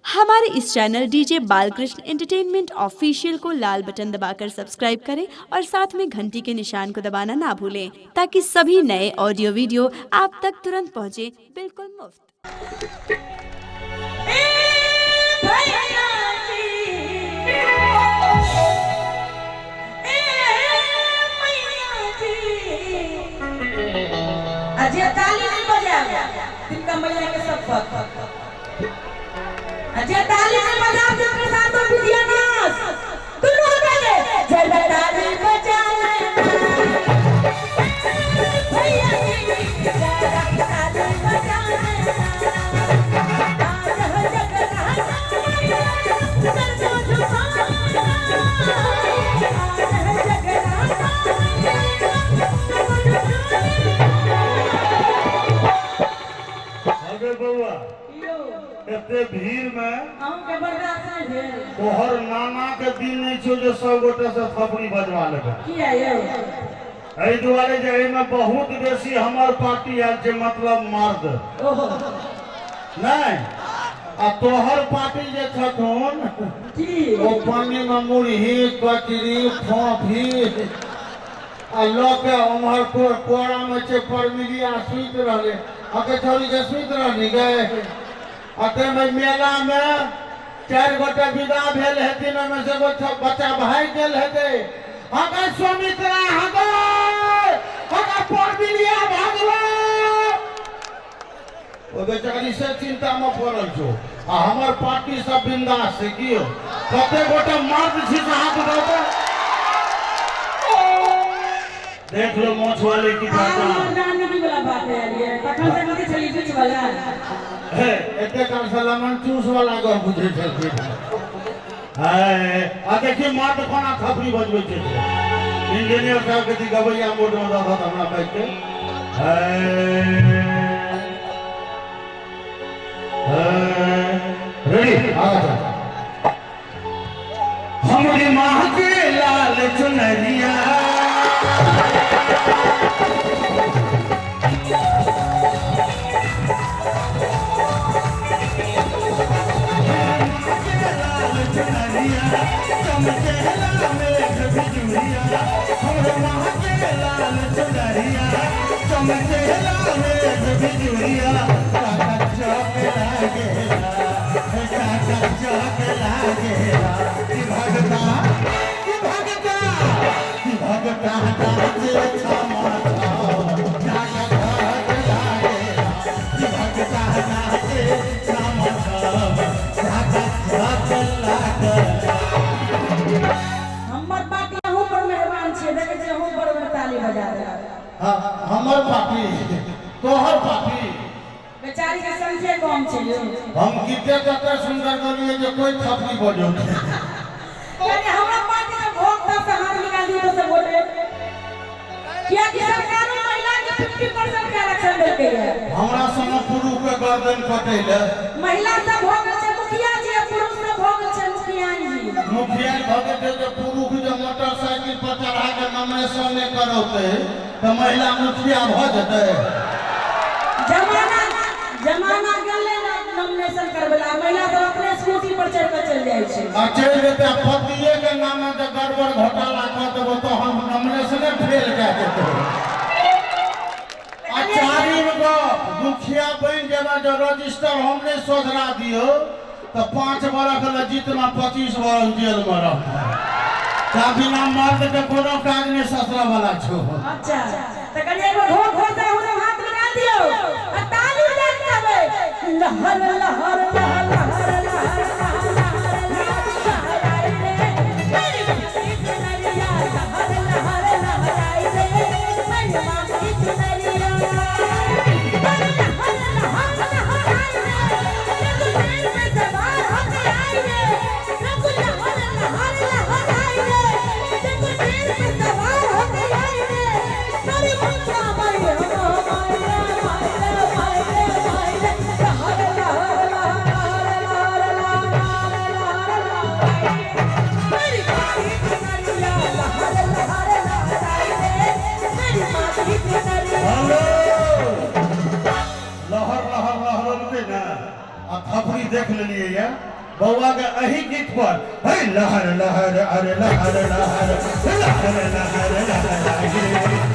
हमारे इस channel DJ Balkrishna entertainment official को लाल बटन दबाकर सब्सक्राइब करें और साथ में घंटी के निशान को दबाना ना भूलें ताकि सभी नए ऑडियो वीडियो आप तक तुरंत पहुंचे बिल्कुल मुफ्त। अजय ताली नहीं बजाया तिनका मैया के सब अजय ताली नहीं बजा तिनके साथ तो बिटिया नाच दोनों बजे जय ताली बजा भैया जी जय ताली बजा एते भीड़ में तोहर नाना के दिन नहीं छो जो सब गोटे से थपड़ी बजवा लेबे किया ये एहि दुआरे जे एमे बहुत बेसी हमर पार्टी आल छे मतलब मर्द नहीं आ तोहर पार्टी जे छथुन की ओ पानी में मुरही कचरी फोफी आ लोके उमहर कोरा में छे परमिलिया सुत रहले अके छोरी के सुत रहनी गए अते में मेला में 4 गोटे विदा भेल हेतिन में से बच्चा भाई गेल हेते अके सुमित्रा हगो अके परमिलिया भागलो ओ बेचारी से चिंता में पड़ल छो आ हमर पार्टी सब बिंदास से कियो कते गोटे मर्द छी से हाथ उठाओ देख लो मोछ वाले की पहचान जानने वाला बात है ये तखन से कथि छली बीच वाला है एते काल सलामन चूस वाला गो बुझे छल है आ देखिए मार कोना खपरी बजबै छै इंजीनियर साहब के गबैया मोड में दादा हमरा बैठ के है रेडी आ जा हमरी मां के लाल चुनरिया हमर पार्टी तोहर पार्टी बेचारी के संख्या कम छै हम गीते कते सुंदर गलिए जे कोई थपड़ी बजो यानी हमरा पार्टी के भोट तक से हाथ निकाल दियो से वोट क्या कि सरकार ने महिला के 50% के आरक्षण देलकै है हमरा संग पुरुष के गर्दन कटैले महिला सब हो गेल छै मुखिया जी पुरुष सब हो गेल छै मुखिया जी मुखिया भगे जे पुरुष जे मोटरसाइकिल पर चढ़ा के नॉमिनेशन नहीं करौते तो महिला मुखिया भ जते जमाना गेले ना नॉमिनेशन करबला महिला सब अपने स्कूटी पर चढ़ के चल जाय छै आ चल जेते पतिए के नाम में गड़बड़ घोटाला क देबो तो हम नॉमिनेशन फेल क देते आ चारिम गो मुखिया बन जेबा जो रजिस्टर हमने सोधरा दियो तो 5 बरख ल जीतना 25 बरख जेल में रहता काफी नाम मर्द के कोनो काज में ससरा वाला छो अच्छा त कनी एगो ढोल खोलते हुए हाथ निकाल दियो आ ताली बजा के लहर लहर लहर थपड़ी देख लेलिए बउआ के अही गीत पर है लहर लहर अरे लहर लहर लहर लहर लहर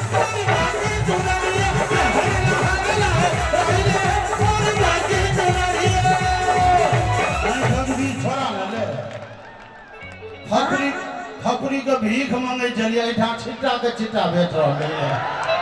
खपरी के भीख मांगे चलिए छिट्टा के छिट्टा बेच रहा है।